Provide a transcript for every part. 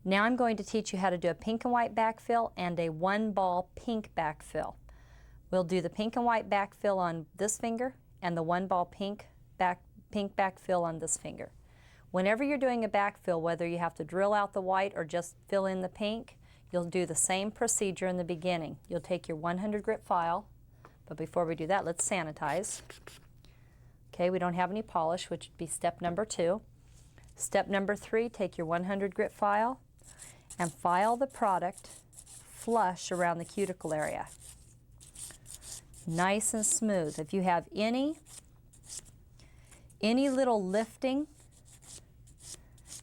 Now I'm going to teach you how to do a pink and white backfill and a one ball pink backfill. We'll do the pink and white backfill on this finger and the one ball pink backfill on this finger. Whenever you're doing a backfill, whether you have to drill out the white or just fill in the pink, you'll do the same procedure in the beginning. You'll take your 100 grit file, but before we do that, let's sanitize. Okay, we don't have any polish, which would be step number 2. Step number 3, take your 100 grit file and file the product flush around the cuticle area. Nice and smooth. If you have any little lifting,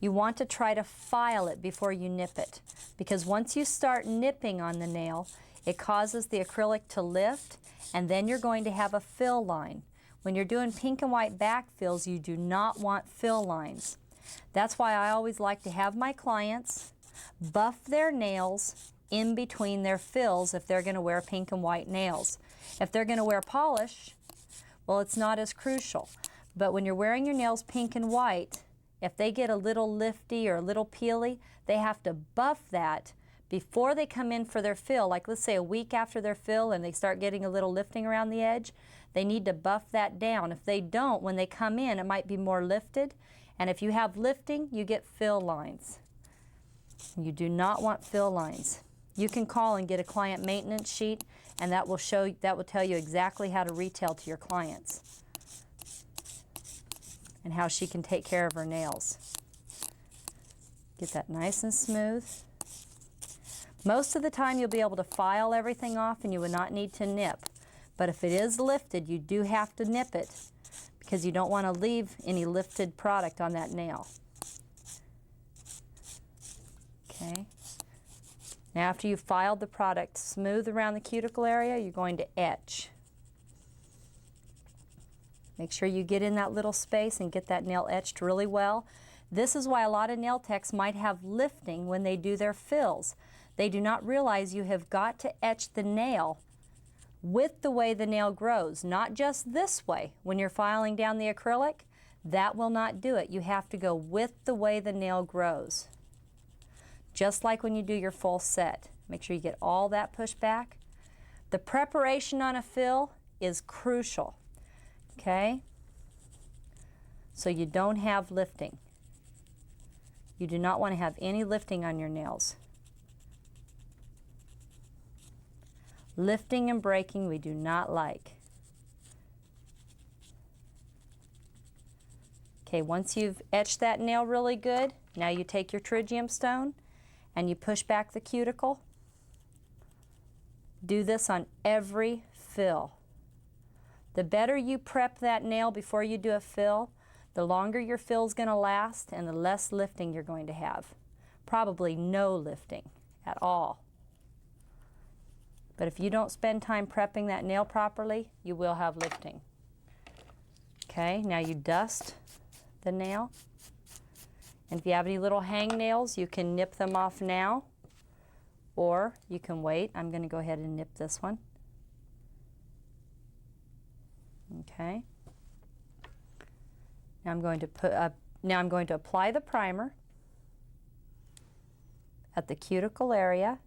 you want to try to file it before you nip it, because once you start nipping on the nail, it causes the acrylic to lift, and then you're going to have a fill line. When you're doing pink and white backfills, you do not want fill lines. That's why I always like to have my clients buff their nails in between their fills if they're going to wear pink and white nails. If they're going to wear polish, well, it's not as crucial. But when you're wearing your nails pink and white, if they get a little lifty or a little peely, they have to buff that before they come in for their fill. Like let's say a week after their fill and they start getting a little lifting around the edge, they need to buff that down. If they don't, when they come in, it might be more lifted. And if you have lifting, you get fill lines. You do not want fill lines. You can call and get a client maintenance sheet, and that will tell you exactly how to retail to your clients and how she can take care of her nails. Get that nice and smooth. Most of the time you'll be able to file everything off and you would not need to nip. But if it is lifted, you do have to nip it because you don't want to leave any lifted product on that nail. Okay. Now after you've filed the product smooth around the cuticle area, you're going to etch. Make sure you get in that little space and get that nail etched really well. This is why a lot of nail techs might have lifting when they do their fills. They do not realize you have got to etch the nail with the way the nail grows, not just this way. When you're filing down the acrylic, that will not do it. You have to go with the way the nail grows. Just like when you do your full set. Make sure you get all that pushed back. The preparation on a fill is crucial. Okay? So you don't have lifting. You do not want to have any lifting on your nails. Lifting and breaking we do not like. Okay, once you've etched that nail really good, now you take your tritium stone and you push back the cuticle. Do this on every fill. The better you prep that nail before you do a fill, the longer your fill's going to last and the less lifting you're going to have. Probably no lifting at all. But if you don't spend time prepping that nail properly, you will have lifting. Okay, now you dust the nail. And if you have any little hang nails, you can nip them off now, or you can wait. I'm going to go ahead and nip this one. Okay. Now I'm going to apply the primer at the cuticle area.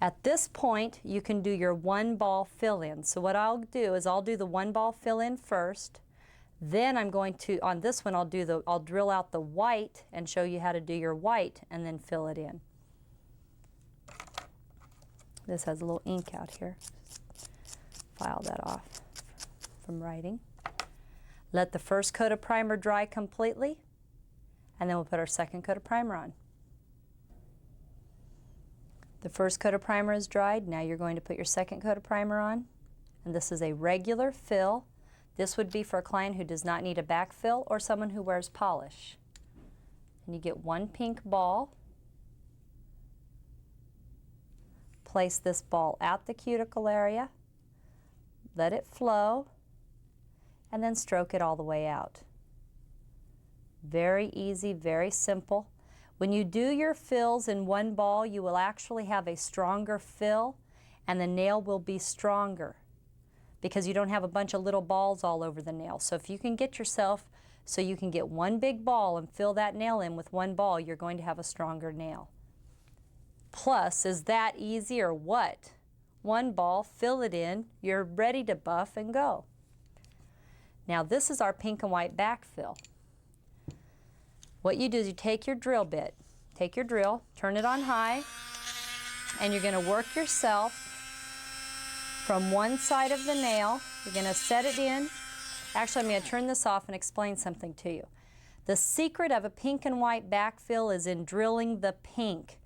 At this point, you can do your one ball fill-in. So what I'll do is I'll do the one ball fill-in first. Then I'm going to, on this one, I'll drill out the white and show you how to do your white and then fill it in. This has a little ink out here. File that off from writing. Let the first coat of primer dry completely, and then we'll put our second coat of primer on. The first coat of primer is dried. Now you're going to put your second coat of primer on. And this is a regular fill. This would be for a client who does not need a backfill or someone who wears polish. And you get one pink ball. Place this ball at the cuticle area. Let it flow. And then stroke it all the way out. Very easy, very simple. When you do your fills in one ball, you will actually have a stronger fill and the nail will be stronger because you don't have a bunch of little balls all over the nail. So if you can get yourself so you can get one big ball and fill that nail in with one ball, you're going to have a stronger nail. Plus, is that easy or what? One ball, fill it in, you're ready to buff and go. Now this is our pink and white backfill. What you do is you take your drill bit, take your drill, turn it on high, and you're going to work yourself from one side of the nail. You're going to set it in. Actually, I'm going to turn this off and explain something to you. The secret of a pink and white backfill is in drilling the pink.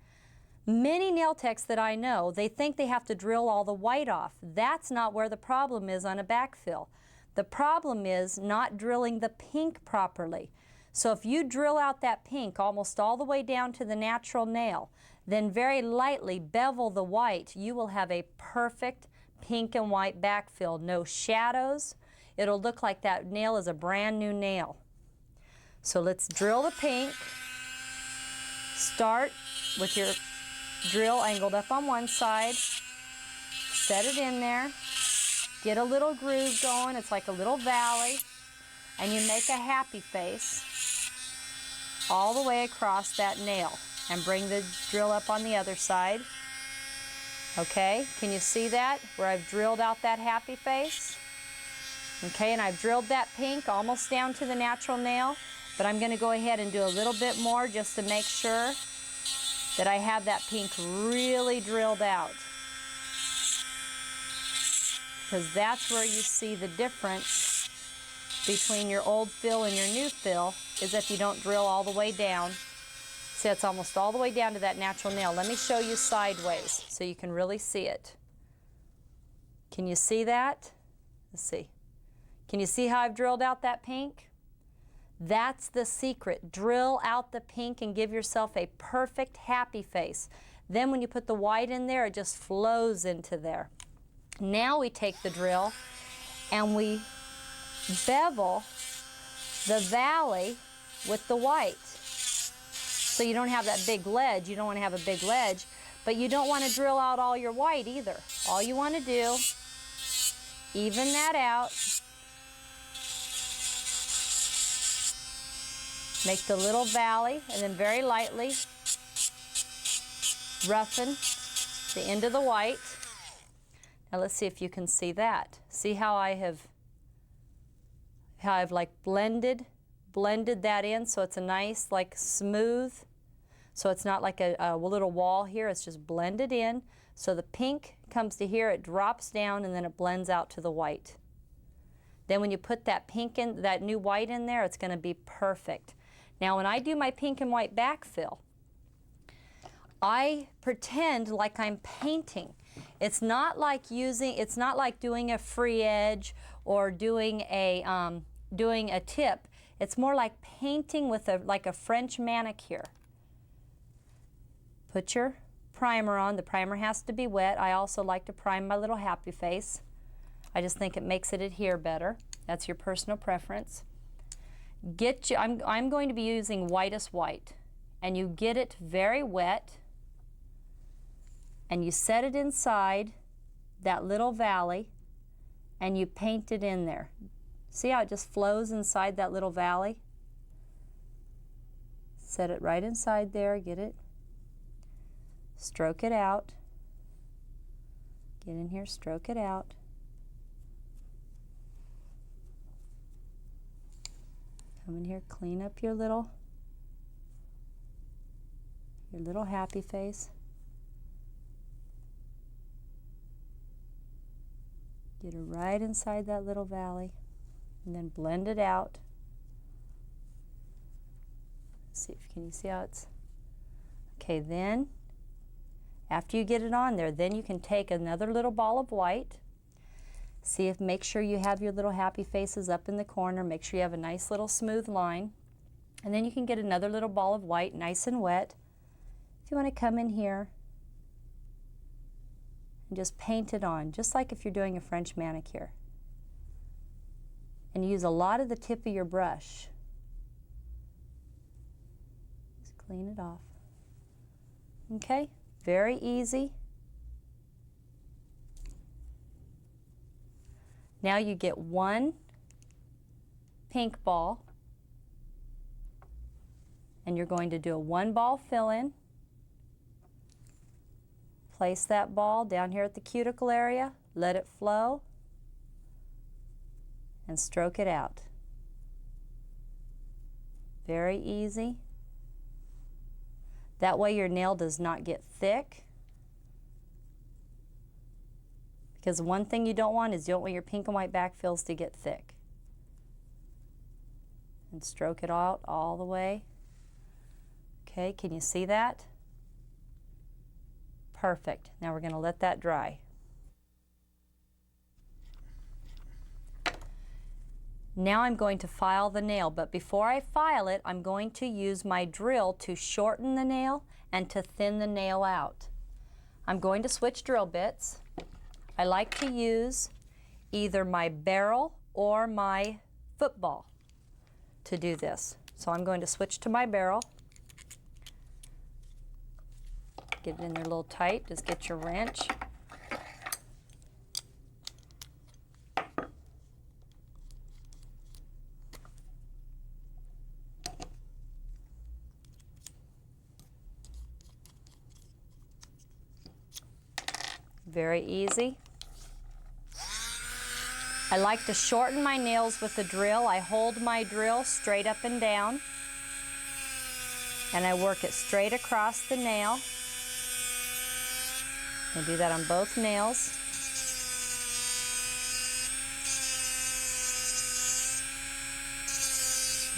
Many nail techs that I know, they think they have to drill all the white off. That's not where the problem is on a backfill. The problem is not drilling the pink properly. So if you drill out that pink almost all the way down to the natural nail, then very lightly bevel the white, you will have a perfect pink and white backfill. No shadows. It'll look like that nail is a brand new nail. So let's drill the pink. Start with your drill angled up on one side. Set it in there. Get a little groove going. It's like a little valley. And you make a happy face all the way across that nail. And bring the drill up on the other side. Okay, can you see that? Where I've drilled out that happy face? Okay, and I've drilled that pink almost down to the natural nail, but I'm going to go ahead and do a little bit more just to make sure that I have that pink really drilled out. Because that's where you see the difference between your old fill and your new fill, is if you don't drill all the way down. See, it's almost all the way down to that natural nail. Let me show you sideways so you can really see it. Can you see that? Let's see. Can you see how I've drilled out that pink? That's the secret. Drill out the pink and give yourself a perfect happy face. Then when you put the white in there, it just flows into there. Now we take the drill and we bevel the valley with the white. So you don't have that big ledge. You don't want to have a big ledge, but you don't want to drill out all your white either. All you want to do, even that out. Make the little valley and then very lightly roughen the end of the white. Now let's see if you can see that. See how I've like blended that in so it's a nice like smooth, so it's not like a little wall here, it's just blended in. So the pink comes to here, it drops down, and then it blends out to the white. Then when you put that pink in, that new white in there, it's going to be perfect. Now when I do my pink and white backfill, I pretend like I'm painting. It's not like doing a free edge or doing a tip. It's more like painting with like a French manicure. Put your primer on. The primer has to be wet. I also like to prime my little happy face. I just think it makes it adhere better. That's your personal preference. I'm going to be using whitest white, and you get it very wet, and you set it inside that little valley, and you paint it in there. See how it just flows inside that little valley? Set it right inside there, get it. Stroke it out. Get in here, stroke it out. Come in here, clean up your little happy face. Get it right inside that little valley, and then blend it out. Can you see how it's? Okay, then after you get it on there, then you can take another little ball of white. Make sure you have your little happy faces up in the corner. Make sure you have a nice little smooth line. And then you can get another little ball of white, nice and wet. If you want to come in here and just paint it on, just like if you're doing a French manicure. And use a lot of the tip of your brush. Just clean it off. Okay, very easy. Now you get one pink ball and you're going to do a 1-ball fill-in. Place that ball down here at the cuticle area, let it flow, and stroke it out. Very easy. That way your nail does not get thick. Because one thing you don't want is you don't want your pink and white back fills to get thick. And stroke it out all the way. Okay, can you see that? Perfect. Now we're going to let that dry. Now I'm going to file the nail, but before I file it, I'm going to use my drill to shorten the nail and to thin the nail out. I'm going to switch drill bits. I like to use either my barrel or my football to do this. So I'm going to switch to my barrel. Get it in there a little tight, just get your wrench. Very easy. I like to shorten my nails with the drill. I hold my drill straight up and down, and I work it straight across the nail. I do that on both nails.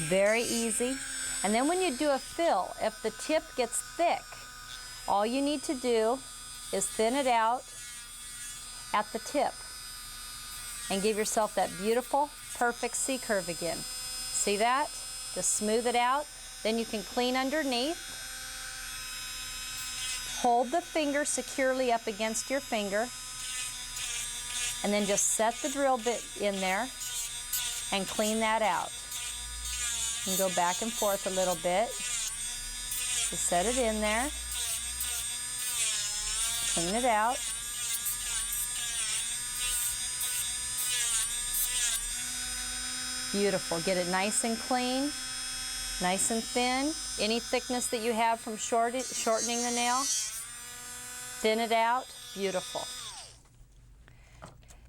Very easy. And then when you do a fill, if the tip gets thick, all you need to do is thin it out at the tip and give yourself that beautiful, perfect C-curve again. See that? Just smooth it out. Then you can clean underneath. Hold the finger securely up against your finger, and then just set the drill bit in there and clean that out. And go back and forth a little bit. Just set it in there. Clean it out. Beautiful. Get it nice and clean, nice and thin. Any thickness that you have from shortening the nail, thin it out. Beautiful.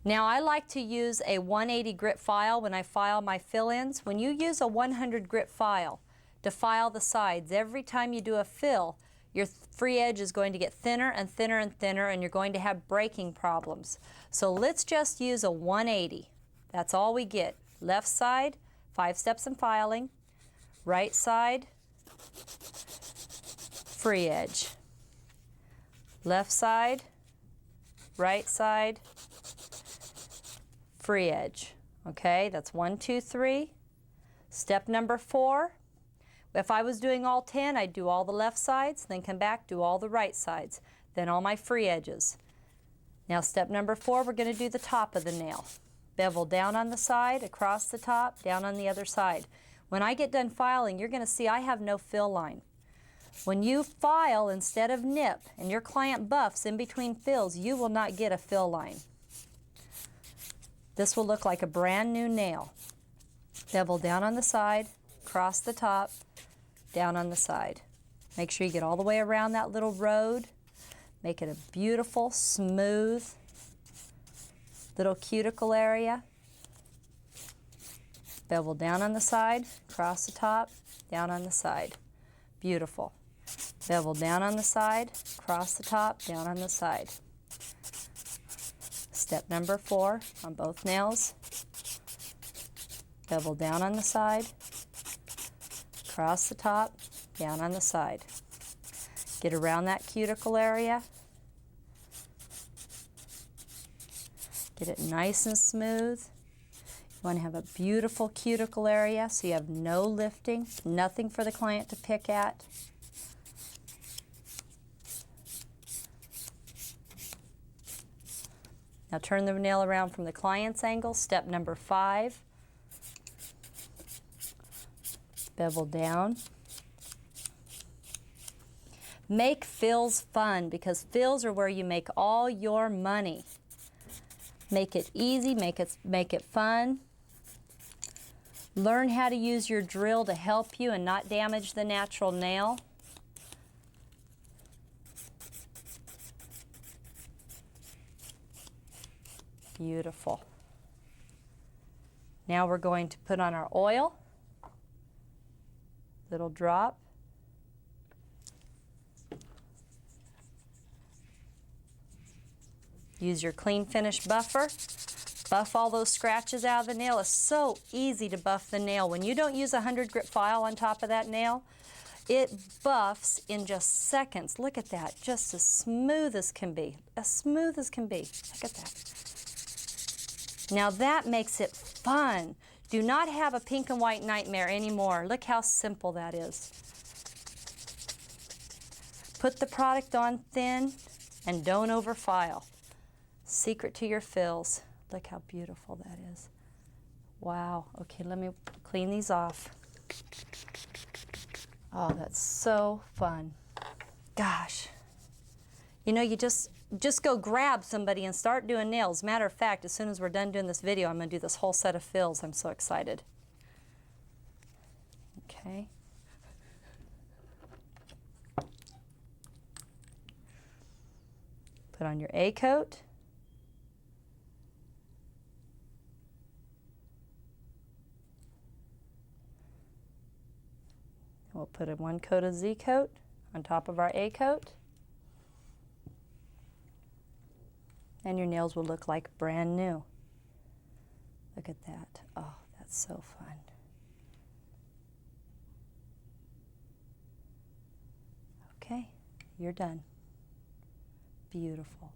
Now I like to use a 180 grit file when I file my fill-ins. When you use a 100 grit file to file the sides, every time you do a fill, your free edge is going to get thinner and thinner and thinner, and you're going to have breaking problems. So let's just use a 180. That's all we get. Left side, 5 steps in filing. Right side, free edge. Left side, right side, free edge. Okay, that's 1, 2, 3. Step number 4. If I was doing all 10, I'd do all the left sides, then come back, do all the right sides, then all my free edges. Now step number 4, we're going to do the top of the nail. Bevel down on the side, across the top, down on the other side. When I get done filing, you're going to see I have no fill line. When you file instead of nip and your client buffs in between fills, you will not get a fill line. This will look like a brand new nail. Bevel down on the side, across the top, down on the side. Make sure you get all the way around that little road. Make it a beautiful, smooth little cuticle area. Bevel down on the side, across the top, down on the side. Beautiful. Bevel down on the side, across the top, down on the side. Step number 4 on both nails. Bevel down on the side, across the top, down on the side. Get around that cuticle area. Get it nice and smooth. You want to have a beautiful cuticle area so you have no lifting, nothing for the client to pick at. Now turn the nail around from the client's angle. Step number 5. Bevel down. Make fills fun, because fills are where you make all your money. Make it easy, make it fun. Learn how to use your drill to help you and not damage the natural nail. Beautiful. Now we're going to put on our oil. Little drop. Use your clean finish buffer. Buff all those scratches out of the nail. It's so easy to buff the nail. When you don't use a 100 grit file on top of that nail, it buffs in just seconds. Look at that, just as smooth as can be. As smooth as can be. Look at that. Now that makes it fun. Do not have a pink and white nightmare anymore. Look how simple that is. Put the product on thin and don't overfile. Secret to your fills. Look how beautiful that is. Wow. Okay, let me clean these off. Oh, that's so fun. Gosh. You know, you just go grab somebody and start doing nails. Matter of fact, as soon as we're done doing this video, I'm going to do this whole set of fills. I'm so excited. Okay. Put on your A coat. We'll put in one coat of Z coat on top of our A coat. And your nails will look like brand new. Look at that. Oh, that's so fun. Okay, you're done. Beautiful.